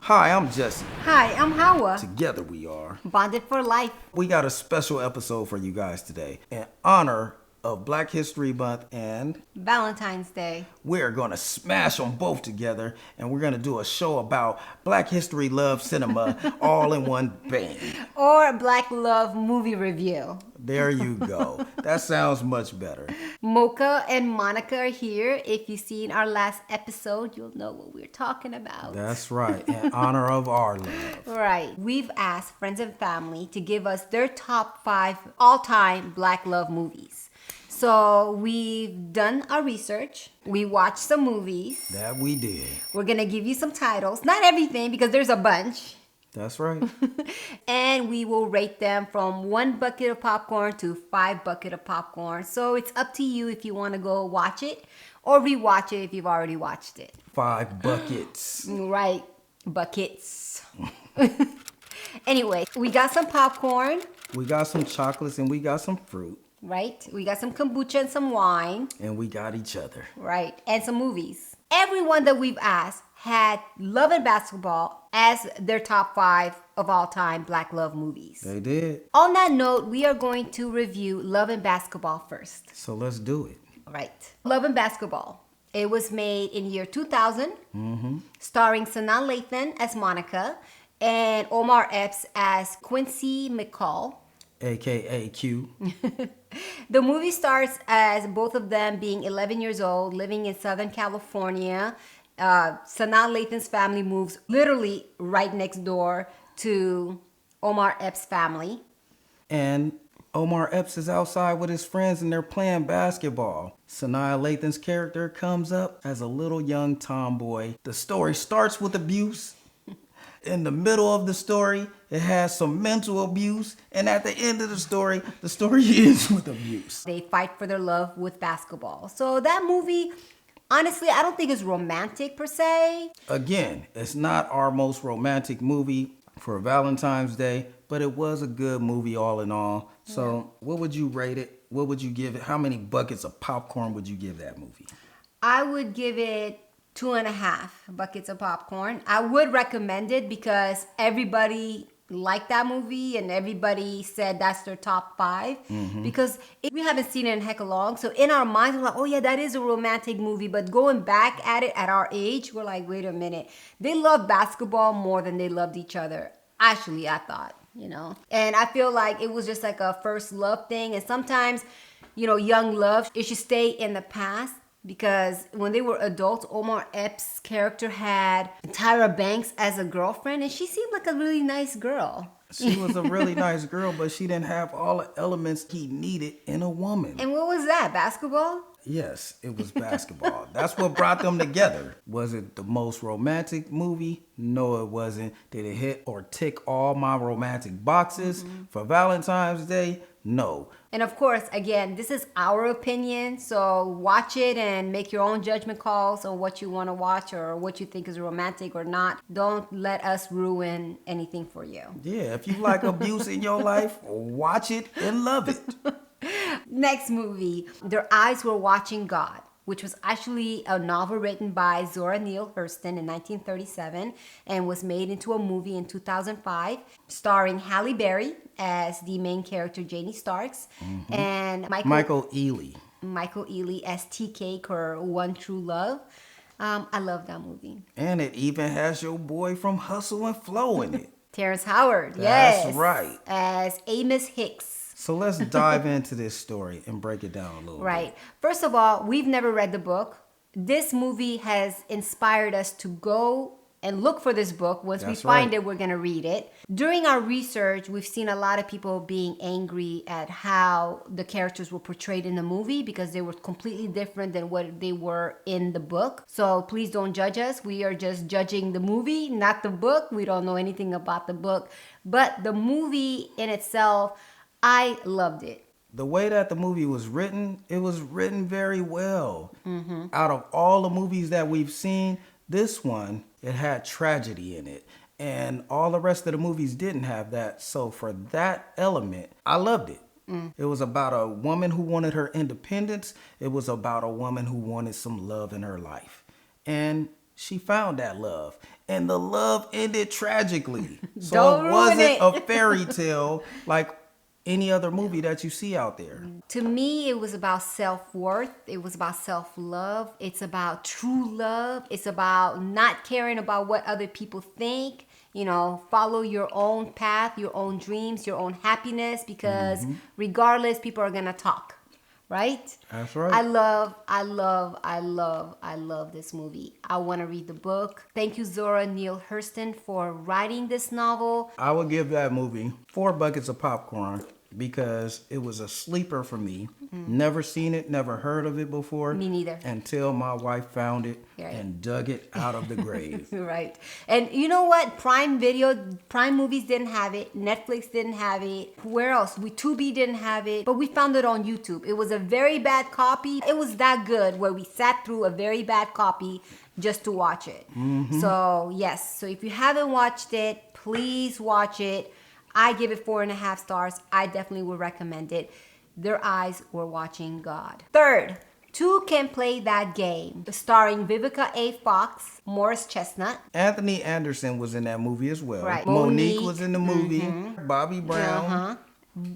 Hi, I'm Jesse. Hi, I'm Hawa. Together we are. Bonded for life. We got a special episode for you guys today in honor of Black History Month, and Valentine's Day. we're going to smash them both together, and we're going to do a show about Black History Love Cinema all in one bang. Or Black Love Movie Review. There you go. That sounds much better. Mocha and Monica are here. If you've seen our last episode, you'll know what we're talking about. That's right, in honor of our love. Right. We've asked friends and family to give us their top 5 all-time Black love movies. So we've done our research. We watched some movies. That we did. We're going to give you some titles. Not everything, because there's a bunch. That's right. And we will rate them from 1 bucket of popcorn to 5 bucket of popcorn. So it's up to you if you want to go watch it or rewatch it if you've already watched it. 5 buckets. Right. Buckets. Anyway, we got some popcorn. We got some chocolates and we got some fruit. Right. We got some kombucha and some wine. And we got each other. Right. And some movies. Everyone that we've asked had Love and Basketball as their top 5 of all time Black love movies. They did. On that note, we are going to review Love and Basketball first. So let's do it. Right. Love and Basketball. It was made in year 2000, starring Sanaa Lathan as Monica and Omar Epps as Quincy McCall. AKA Q. The movie starts as both of them being 11 years old, living in Southern California. Sanaa Lathan's family moves literally right next door to Omar Epps' family. And Omar Epps is outside with his friends and they're playing basketball. Sanaa Lathan's character comes up as a little young tomboy. The story starts with abuse. In the middle of the story, it has some mental abuse. And at the end of the story ends with abuse. They fight for their love with basketball. So that movie, honestly, I don't think it's romantic per se. Again, it's not our most romantic movie for Valentine's Day, but it was a good movie all in all. So what would you rate it? What would you give it? How many buckets of popcorn would you give that movie? I would give it 2.5 buckets of popcorn. I would recommend it because everybody liked that movie and everybody said that's their top 5 because we haven't seen it in heck long. So in our minds, we're like, oh yeah, that is a romantic movie. But going back at it at our age, we're like, wait a minute. They love basketball more than they loved each other. Actually, I thought, And I feel like it was just like a first love thing. And sometimes, young love, it should stay in the past. Because when they were adults, Omar Epps' character had Tyra Banks as a girlfriend, and she seemed like a really nice girl. She was a really nice girl, but she didn't have all the elements he needed in a woman. And what was that, basketball? Yes, it was basketball. That's what brought them together. Was it the most romantic movie? No, it wasn't. Did it hit or tick all my romantic boxes for Valentine's Day? No. And of course, again, this is our opinion, so watch it and make your own judgment calls on what you want to watch or what you think is romantic or not. Don't let us ruin anything for you. Yeah, if you like abuse in your life, watch it and love it. Next movie, Their Eyes Were Watching God, which was actually a novel written by Zora Neale Hurston in 1937 and was made into a movie in 2005, starring Halle Berry as the main character Janie Starks and Michael Ealy. Michael Ealy as TK, her One True Love. I love that movie. And it even has your boy from Hustle and Flow in it. Terrence Howard, That's yes. right. As Amos Hicks. So let's dive into this story and break it down a little bit. Right. First of all, we've never read the book. This movie has inspired us to go and look for this book. Once we find it, we're going to read it. During our research, we've seen a lot of people being angry at how the characters were portrayed in the movie because they were completely different than what they were in the book. So please don't judge us. We are just judging the movie, not the book. We don't know anything about the book. But the movie in itself, I loved it. The way that the movie was written, it was written very well. Out of all the movies that we've seen, this one, it had tragedy in it. And all the rest of the movies didn't have that. So for that element, I loved it. It was about a woman who wanted her independence. It was about a woman who wanted some love in her life. And she found that love. And the love ended tragically. So Don't it ruin wasn't it. a fairy tale like any other movie that you see out there. To me, it was about self-worth. It was about self-love. It's about true love. It's about not caring about what other people think. You know, follow your own path, your own dreams, your own happiness, because regardless, people are gonna talk. Right? That's right. I love this movie. I want to read the book. Thank you, Zora Neale Hurston, for writing this novel. I would give that movie 4 buckets of popcorn because it was a sleeper for me. Never seen it, never heard of it before. Me neither. Until my wife found it Right. and dug it out of the grave. Right. And you know what? Prime Movies didn't have it. Netflix didn't have it. Where else? Tubi didn't have it. But we found it on YouTube. It was a very bad copy. It was that good where we sat through a very bad copy just to watch it. So yes. So if you haven't watched it, please watch it. I give it 4.5 stars. I definitely would recommend it. Their eyes were watching God. Third, Two Can Play That Game, starring Vivica A. Fox, Morris Chestnut. Anthony Anderson was in that movie as well. Right. Monique was in the movie. Bobby Brown. Uh-huh.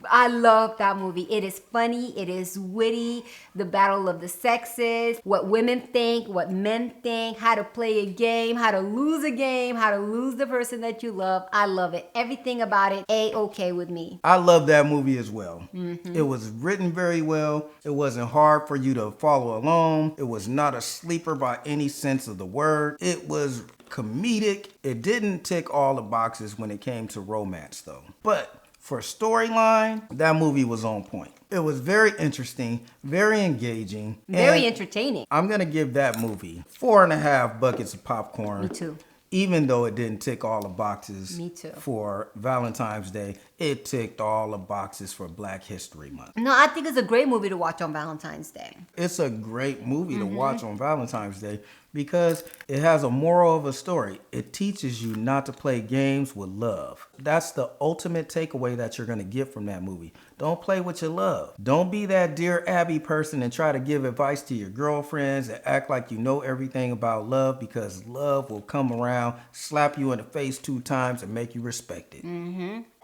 I love that movie. It is funny. It is witty. The battle of the sexes, what women think, what men think, how to play a game, how to lose a game, how to lose the person that you love. I love it. Everything about it, A-okay with me. I love that movie as well. It was written very well. It wasn't hard for you to follow along. It was not a sleeper by any sense of the word. It was comedic. It didn't tick all the boxes when it came to romance though. But for storyline, that movie was on point. It was very interesting, very engaging. Very and entertaining. I'm going to give that movie 4.5 buckets of popcorn. Me too. Even though it didn't tick all the boxes Me too. for Valentine's Day, it ticked all the boxes for Black History Month. No, I think it's a great movie to watch on Valentine's Day. It's a great movie to watch on Valentine's Day because it has a moral of a story. It teaches you not to play games with love. That's the ultimate takeaway that you're going to get from that movie. Don't play with your love. Don't be that Dear Abby person and try to give advice to your girlfriends and act like you know everything about love, because love will come around, slap you in the face 2 times and make you respect it.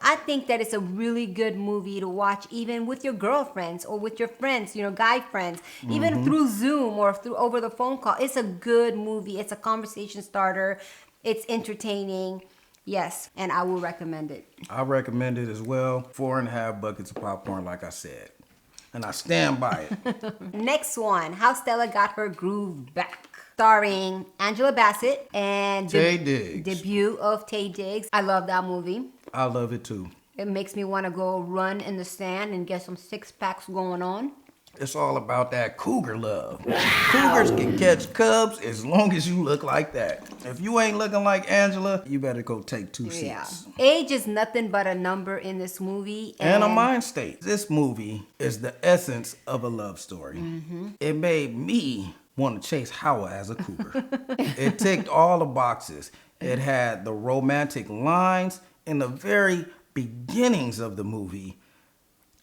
I think that it's a really good movie to watch even with your girlfriends or with your friends, you know, guy friends, even through Zoom or through over the phone call. It's a good movie. It's a conversation starter. It's entertaining. Yes, and I will recommend it. I recommend it as well. 4.5 buckets of popcorn, like I said. And I stand by it. Next one, How Stella Got Her Groove Back, starring Angela Bassett and Taye Diggs. debut of Taye Diggs. I love that movie. I love it too. It makes me want to go run in the sand and get some 6-packs going on. It's all about that cougar love. Cougars can catch cubs as long as you look like that. If you ain't looking like Angela, you better go take 2 seats. Yeah. Age is nothing but a number in this movie. And a mind state. This movie is the essence of a love story. It made me want to chase Howard as a cougar. It ticked all the boxes. It had the romantic lines in the very beginnings of the movie.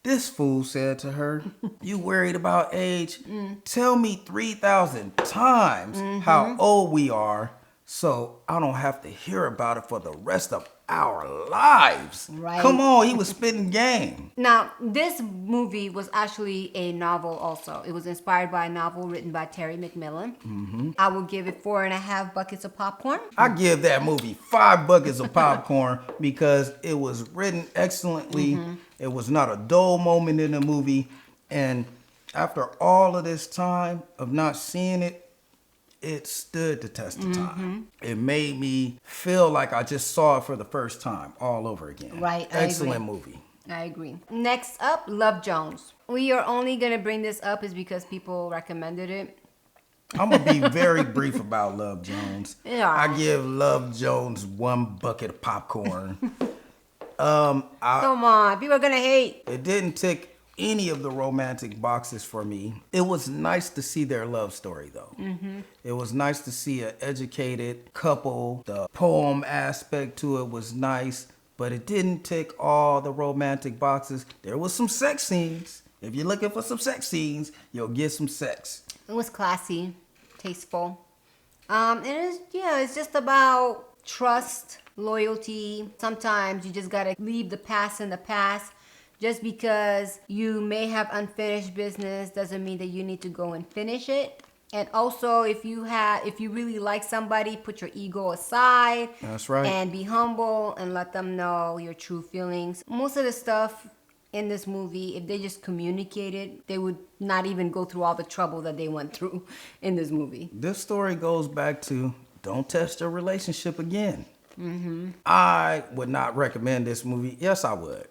This fool said to her, "You worried about age? Tell me 3,000 times how old we are so I don't have to hear about it for the rest of our lives." Right. Come on, he was spitting game. Now, this movie was actually a novel also. It was inspired by a novel written by Terry McMillan. I will give it 4.5 buckets of popcorn. I give that movie 5 buckets of popcorn because it was written excellently. It was not a dull moment in the movie. And after all of this time of not seeing it, it stood the test of time. It made me feel like I just saw it for the first time all over again. Right, I Excellent agree. movie. I agree. Next up, Love Jones. We are only going to bring this up is because people recommended it. I'm going to be very brief about Love Jones. Yeah. I give Love Jones 1 bucket of popcorn. Come on, people are going to hate. It didn't tick any of the romantic boxes for me. It was nice to see their love story, though. It was nice to see an educated couple. The poem aspect to it was nice, but it didn't tick all the romantic boxes. There was some sex scenes. If you're looking for some sex scenes, you'll get some sex. It was classy, tasteful. And it's just about trust, loyalty. Sometimes you just gotta leave the past in the past. Just because you may have unfinished business doesn't mean that you need to go and finish it. And also, if you really like somebody, put your ego aside. That's right. And be humble and let them know your true feelings. Most of the stuff in this movie, if they just communicated, they would not even go through all the trouble that they went through in this movie. This story goes back to don't test your relationship again. I would not recommend this movie. Yes, I would.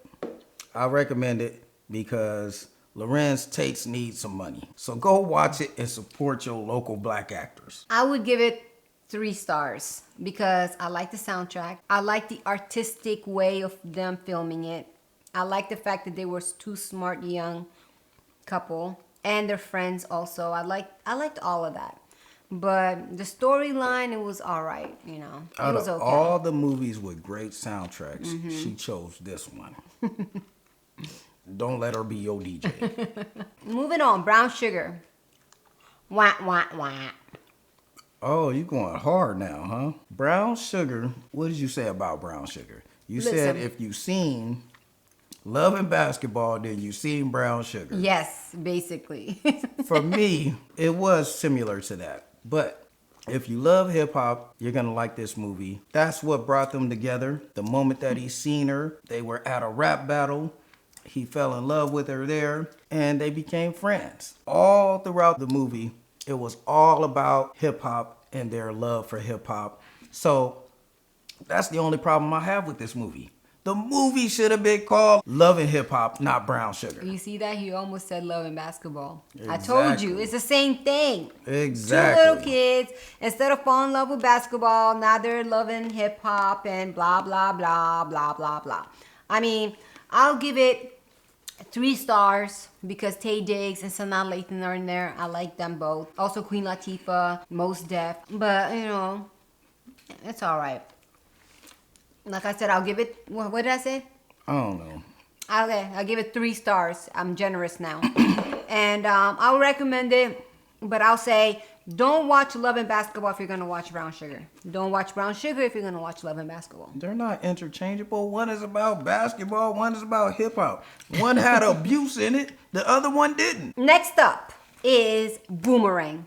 I recommend it because Lorenz Tates needs some money. So go watch it and support your local black actors. I would give it 3 stars because I like the soundtrack. I like the artistic way of them filming it. I like the fact that they were 2 smart young couple and their friends also. I liked all of that. But the storyline, it was all right, you know. It was okay. All the movies with great soundtracks, she chose this one. Don't let her be your DJ. Moving on, Brown Sugar. Wah, wah, wah. Oh, you going hard now, huh? Brown Sugar, what did you say about Brown Sugar? You said if you seen Love and Basketball, then you seen Brown Sugar. Yes, basically. For me, it was similar to that. But if you love hip hop, you're going to like this movie. That's what brought them together. The moment that he seen her, they were at a rap battle. He fell in love with her there, and they became friends. All throughout the movie, it was all about hip hop and their love for hip hop. So that's the only problem I have with this movie. The movie should have been called Love and Hip Hop, not Brown Sugar. You see that? He almost said Love and Basketball. Exactly. I told you, it's the same thing. Exactly. 2 little kids, instead of falling in love with basketball, now they're loving hip hop and blah, blah, blah, blah, blah, blah. I mean, I'll give it 3 stars because Tay Diggs and Sanaa Lathan are in there. I like them both. Also Queen Latifah, Mos Def. But, you know, it's all right. Like I said, I'll give it, what did I say? I don't know. Okay, I'll give it 3 stars. I'm generous now. And I'll recommend it, but I'll say don't watch Love and Basketball if you're going to watch Brown Sugar. Don't watch Brown Sugar if you're going to watch Love and Basketball. They're not interchangeable. One is about basketball, one is about hip hop. One had abuse in it, the other one didn't. Next up is Boomerang.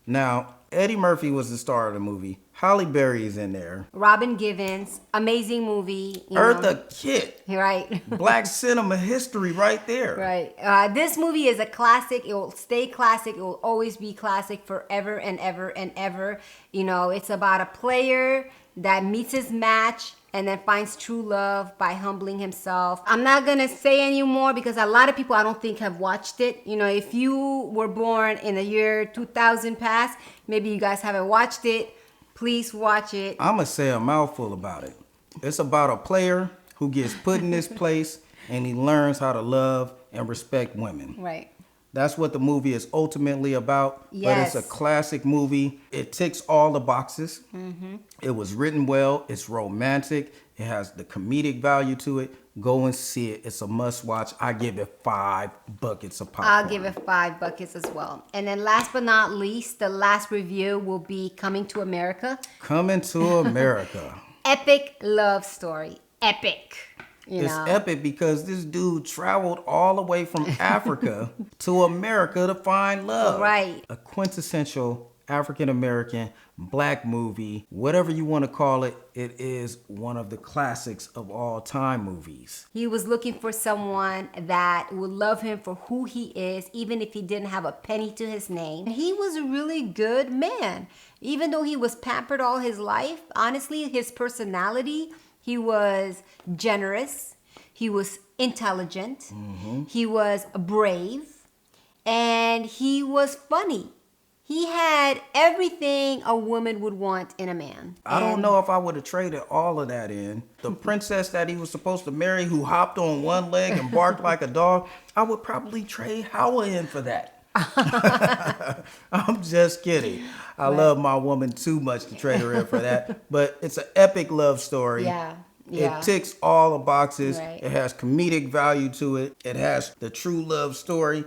Now, Eddie Murphy was the star of the movie. Halle Berry is in there. Robin Givens, amazing movie. Eartha Kitt. Right. Black cinema history right there. Right. This movie is a classic. It will stay classic. It will always be classic forever and ever and ever. You know, it's about a player that meets his match and then finds true love by humbling himself. I'm not gonna say any more because a lot of people I don't think have watched it. You know, if you were born in the year 2000 past, maybe you guys haven't watched it. Please watch it. I'm gonna say a mouthful about it. It's about a player who gets put in this place and he learns how to love and respect women. Right. That's what the movie is ultimately about. Yes. But it's a classic movie. It ticks all the boxes. Mm-hmm. It was written well. It's romantic. It has the comedic value to it. Go and see it. It's a must watch. I give it 5 buckets of popcorn. I'll give it 5 buckets as well. And then last but not least, the last review will be Coming to America. Coming to America. Epic love story. Epic. It's epic because this dude traveled all the way from Africa to America to find love. Right. A quintessential African-American black movie, whatever you want to call it, it is one of the classics of all time movies. He was looking for someone that would love him for who he is, even if he didn't have a penny to his name. He was a really good man. Even though he was pampered all his life, honestly, his personality, he was generous, he was intelligent, he was brave, and he was funny. He had everything a woman would want in a man. I don't know if I would have traded all of that in. The princess that he was supposed to marry who hopped on one leg and barked like a dog, I would probably trade Howard in for that. I'm just kidding. I love my woman too much to trade her in for that. But it's an epic love story. Yeah. It ticks all the boxes. Right. It has comedic value to it. It has the true love story.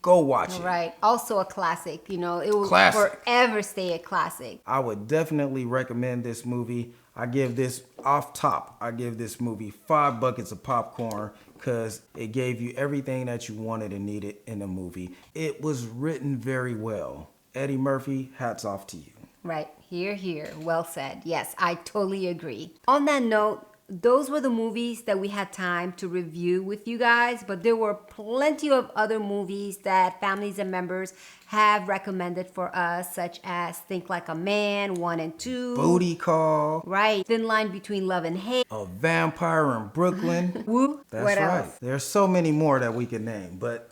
go watch it. Right. Also a classic. You know, it will Classic. forever stay a classic. I would definitely recommend this movie. I give this movie 5 buckets of popcorn because it gave you everything that you wanted and needed in a movie. It was written very well. Eddie Murphy, hats off to you. Right. Here. Well said. Yes, I totally agree. On that note, those were the movies that we had time to review with you guys, but there were plenty of other movies that families and members have recommended for us, such as Think Like a Man 1 and 2. Booty Call. Right. Thin Line Between Love and Hate. A Vampire in Brooklyn. Woo. That's What right. else? There's so many more that we could name, but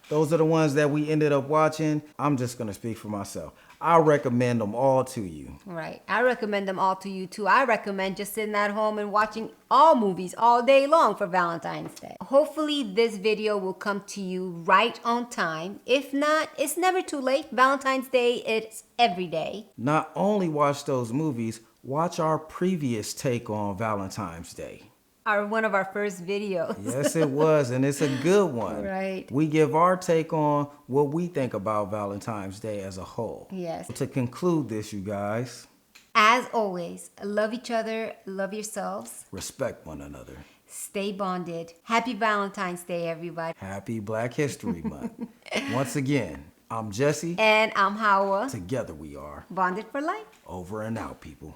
those are the ones that we ended up watching. I'm just going to speak for myself. I recommend them all to you. Right. I recommend them all to you too. I recommend just sitting at home and watching all movies all day long for Valentine's Day. Hopefully this video will come to you right on time. If not, it's never too late. Valentine's Day, it's every day. Not only watch those movies, watch our previous take on Valentine's Day. One of our first videos. Yes, it was, and it's a good one. Right. We give our take on what we think about Valentine's Day as a whole. Yes. To conclude this, you guys, As always, love each other, love yourselves, respect one another. stay bonded. Happy Valentine's Day, everybody. Happy Black History Month. Once again, I'm Jesse. And I'm Hawa. Together we are. Bonded for life. Over and out, people.